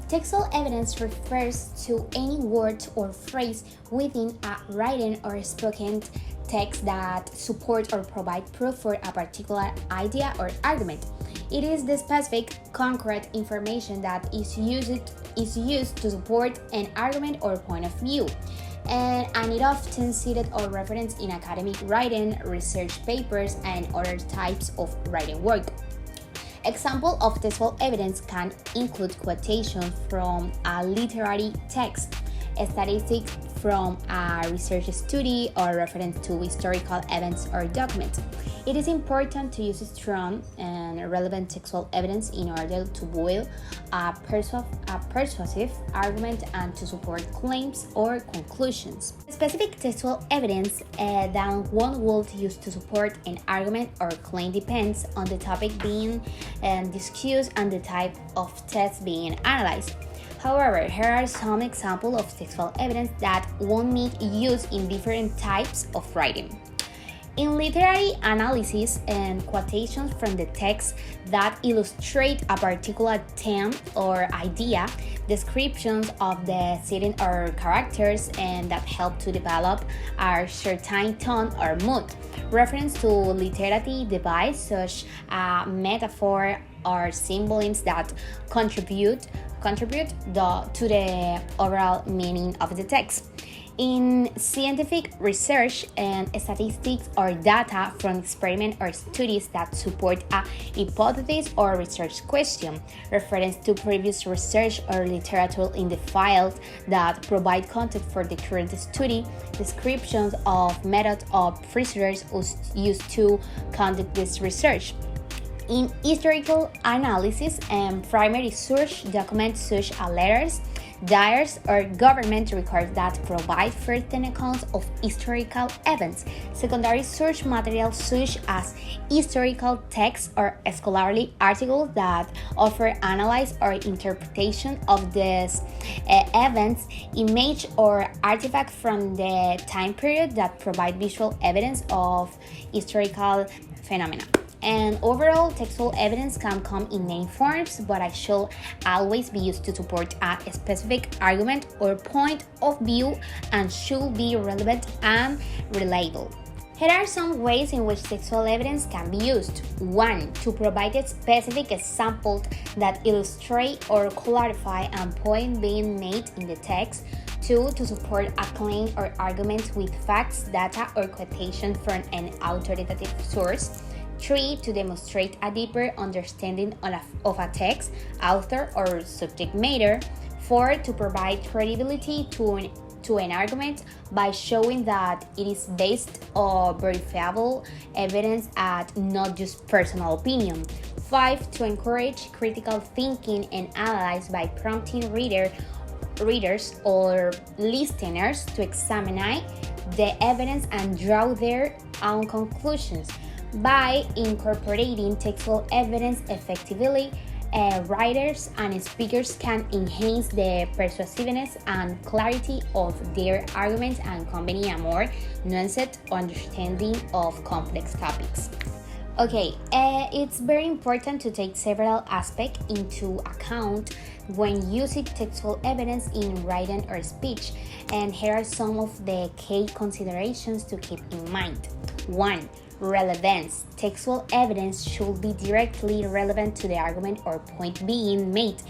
Textual evidence refers to any word or phrase within a written or spoken text that support or provide proof for a particular idea or argument. It is the specific, concrete information that is used to support an argument or point of view, and it often cited or referenced in academic writing, research papers, and other types of writing work. Example of textual evidence can include quotations from a literary text, statistics from a research study, or reference to historical events or documents. It is important to use strong and relevant textual evidence in order to build a persuasive argument and to support claims or conclusions. Specific textual evidence that one would use to support an argument or claim depends on the topic being discussed and the type of text being analyzed. However, here are some examples of textual evidence that one may use in different types of writing. In literary analysis and quotations from the text that illustrate a particular theme or idea, descriptions of the setting or characters and that help to develop a certain tone or mood, reference to literary device such as metaphor or symbolisms that contribute to the overall meaning of the text. In scientific research and statistics or data from experiments or studies that support a hypothesis or research question, reference to previous research or literature in the field that provide context for the current study, descriptions of methods of researchers used to conduct this research. In historical analysis and primary source documents such as letters, diaries, or government records that provide first-hand accounts of historical events. Secondary source materials such as historical texts or scholarly articles that offer analysis or interpretation of these events, image or artifact from the time period that provide visual evidence of historical phenomena. And overall, textual evidence can come in many forms, but it should always be used to support a specific argument or point of view and should be relevant and reliable. Here are some ways in which textual evidence can be used. 1. To provide a specific examples that illustrate or clarify a point being made in the text. 2. To support a claim or argument with facts, data, or quotation from an authoritative source. 3. To demonstrate a deeper understanding of a text, author, or subject matter. 4. To provide credibility to an argument by showing that it is based on verifiable evidence and not just personal opinion. 5. To encourage critical thinking and analyze by prompting readers or listeners to examine the evidence and draw their own conclusions. By incorporating textual evidence effectively, writers and speakers can enhance the persuasiveness and clarity of their arguments and convey a more nuanced understanding of complex topics. Okay, it's very important to take several aspects into account when using textual evidence in writing or speech, and here are some of the key considerations to keep in mind. 1. Relevance. Textual evidence should be directly relevant to the argument or point being made.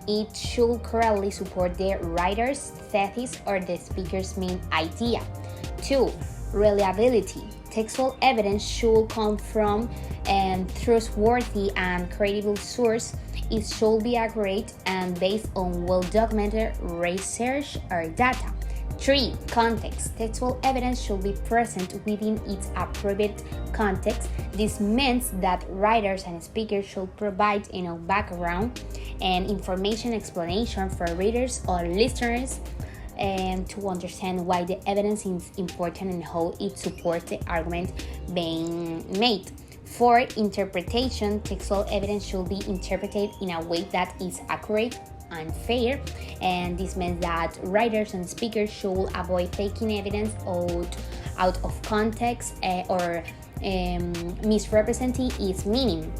It should correctly support the writer's thesis or the speaker's main idea. 2. Reliability. Textual evidence should come from a trustworthy and credible source. It should be accurate and based on well-documented research or data. 3. Context. Textual evidence should be present within its appropriate context. This means that writers and speakers should provide enough background and information explanation for readers or listeners and to understand why the evidence is important and how it supports the argument being made. 4. Interpretation. Textual evidence should be interpreted in a way that is accurate and fair, and this means that writers and speakers should avoid taking evidence out of context or misrepresenting its meaning.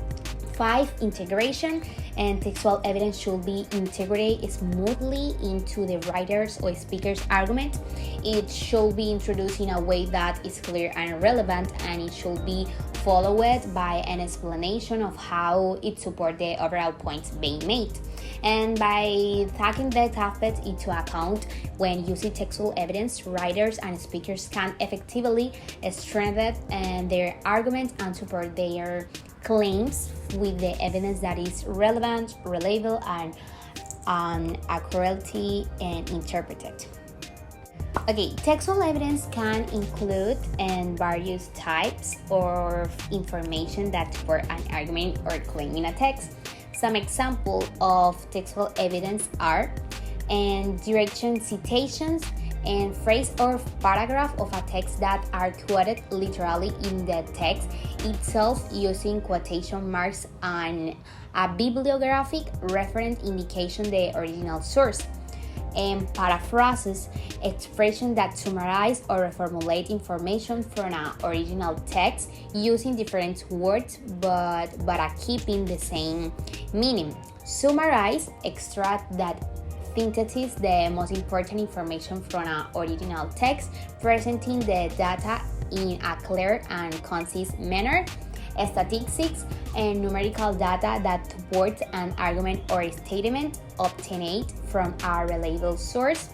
5. Integration. And textual evidence should be integrated smoothly into the writer's or speaker's argument. It should be introduced in a way that is clear and relevant, and it should be followed by an explanation of how it supports the overall points being made. And by taking that aspect into account when using textual evidence, writers and speakers can effectively strengthen their arguments and support their claims with the evidence that is relevant, reliable, and accurately and interpreted. Okay, textual evidence can include various types of information that support an argument or claim in a text. Some examples of textual evidence are direction citations and phrase or paragraph of a text that are quoted literally in the text itself using quotation marks and a bibliographic reference indication the original source. And paraphrases, expressions that summarize or reformulate information from an original text using different words but keeping the same meaning. Summarize, extract that synthesize the most important information from an original text, presenting the data in a clear and concise manner. Statistics and numerical data that support an argument or statement obtained from a reliable source.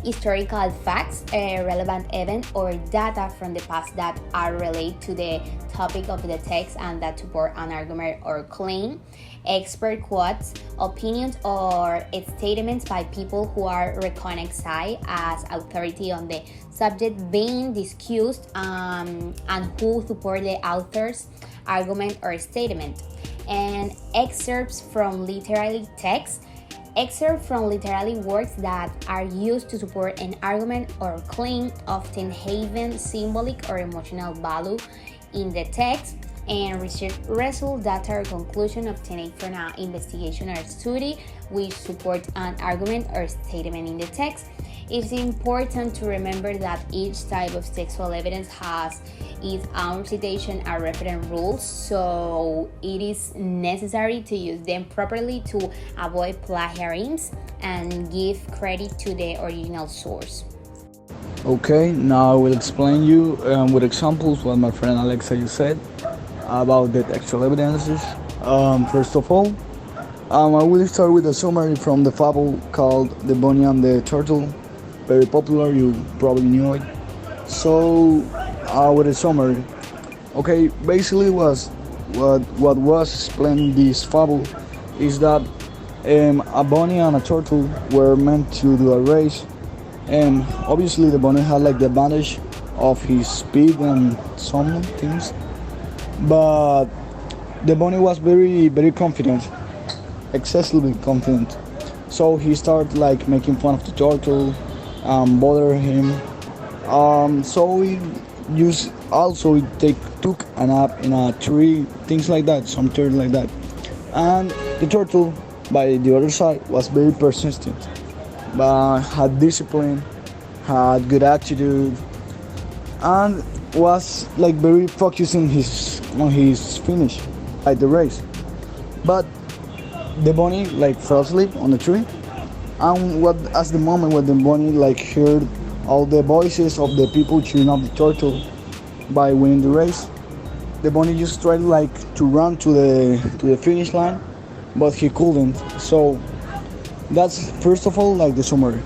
Historical facts, relevant events or data from the past that are related to the topic of the text and that support an argument or claim. Expert quotes, opinions or statements by people who are recognized as authority on the subject being discussed and who support the author's argument or statement. And excerpts from literary texts, excerpts from literary works that are used to support an argument or claim, often having symbolic or emotional value in the text. And research result, data or conclusion obtained from an investigation or study which support an argument or statement in the text. It's important to remember that each type of textual evidence has its own citation and reference rules, so it is necessary to use them properly to avoid plagiarism and give credit to the original source. Okay, now I will explain you with examples what my friend Alexa just said about the textual evidences. First of all, I will start with a summary from the fable called The Bunny and the Turtle. Very popular, you probably knew it. So, with a summary, okay, basically what was explained in this fable is that a bunny and a turtle were meant to do a race, and obviously the bunny had like the advantage of his speed and some things, but the bunny was very confident, excessively confident. So he started like making fun of the turtle, bother him. So he took a nap in a tree, things like that, some dirt like that. And the turtle, by the other side, was very persistent, but had discipline, had good attitude, and was like very focused on his finish at the race. But the bunny like fell asleep on the tree, and as the moment when the bunny like heard all the voices of the people cheering up the turtle by winning the race, the bunny just tried like to run to the finish line, but he couldn't. So that's first of all like the summary.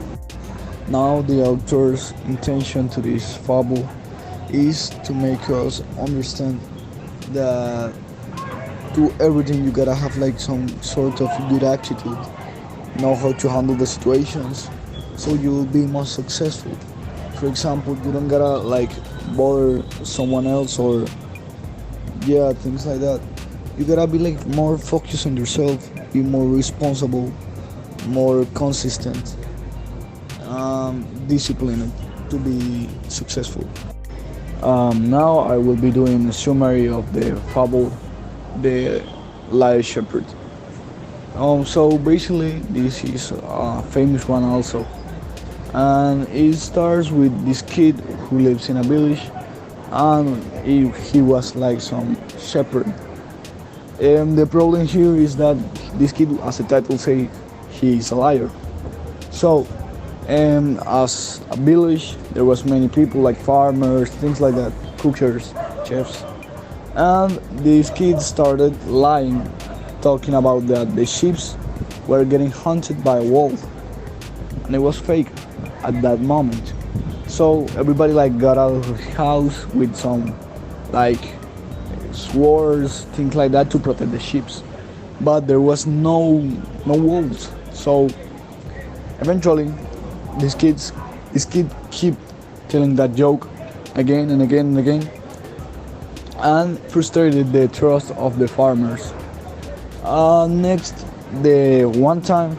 Now the author's intention to this fable is to make us understand that to everything you gotta have like some sort of good attitude, know how to handle the situations, so you will be more successful. For example, you don't gotta like bother someone else or things like that. You gotta be like more focused on yourself, be more responsible, more consistent, disciplined to be successful. Now I will be doing a summary of the fable, The Last Shepherd. So basically this is a famous one also, and it starts with this kid who lives in a village, and he was like some shepherd, The problem here is that this kid, as the title say, he is a liar. So, as a village, there was many people like farmers, things like that, cookers, chefs, and these kids started lying, talking about that the sheep were getting hunted by a wolf, and it was fake at that moment. So everybody like got out of the house with some like swords, things like that to protect the sheep. But there was no wolves. So eventually, this kid keep telling that joke again and again and again, and frustrated the trust of the farmers. Next, the one time,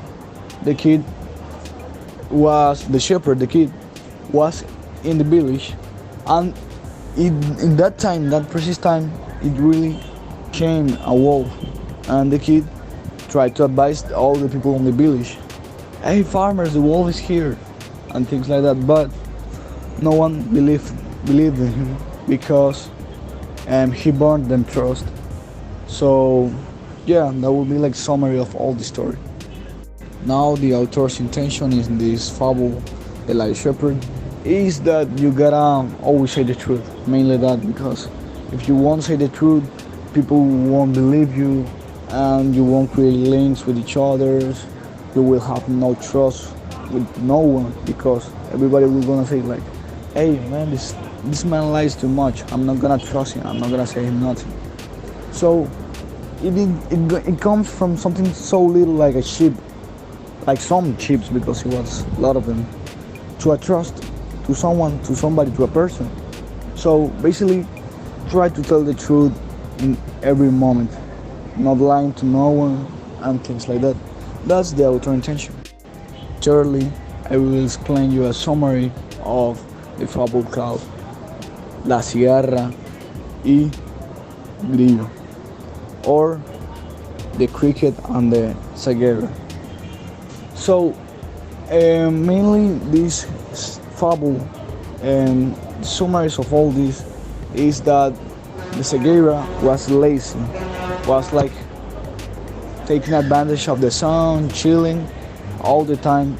the kid the shepherd, the kid was in the village, and in that time, that precise time, it really came a wolf, and the kid tried to advise all the people in the village, hey farmers, the wolf is here, and things like that, but no one believed in him because he burned them trust. So yeah, that would be like summary of all the story. Now the author's intention in this fable, The Light Shepherd, is that you gotta always say the truth. Mainly that, because if you won't say the truth, people won't believe you, and you won't create links with each other. You will have no trust with no one, because everybody will gonna say like, hey man, this man lies too much, I'm not gonna trust him, I'm not gonna say him nothing. So it comes from something so little like a sheep, like some sheep, because it was a lot of them, to a trust, to someone, to somebody, to a person. So basically, try to tell the truth in every moment, not lying to no one and things like that. That's the author intention. Thirdly, I will explain you a summary of the fable called La Cigarra y Grillo, or the cricket and the ceguera. So mainly this fable and summaries of all this is that the ceguera was lazy, was like taking advantage of the sun, chilling all the time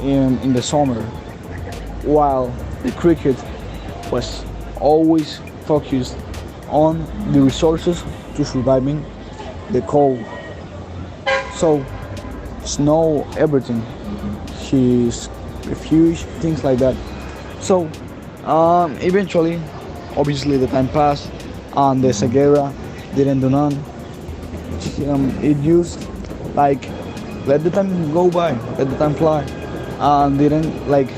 in the summer, while the cricket was always focused on the resources to surviving the cold. So snow, everything, his refuge, things like that. So eventually, obviously the time passed and the ceguera didn't do none. It used like let the time go by, let the time fly, and didn't like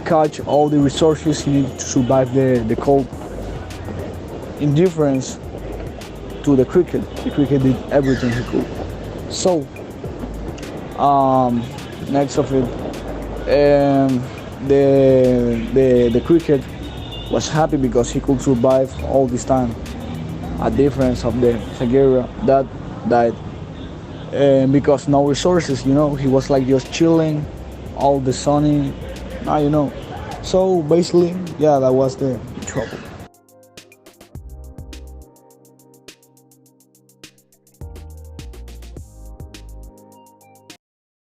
catch all the resources he needed to survive the cold. In difference to the cricket did everything he could. So next of it, the cricket was happy because he could survive all this time. A difference of the ceguera that died because no resources. He was like just chilling, all the sunny. So basically, yeah, that was the trouble.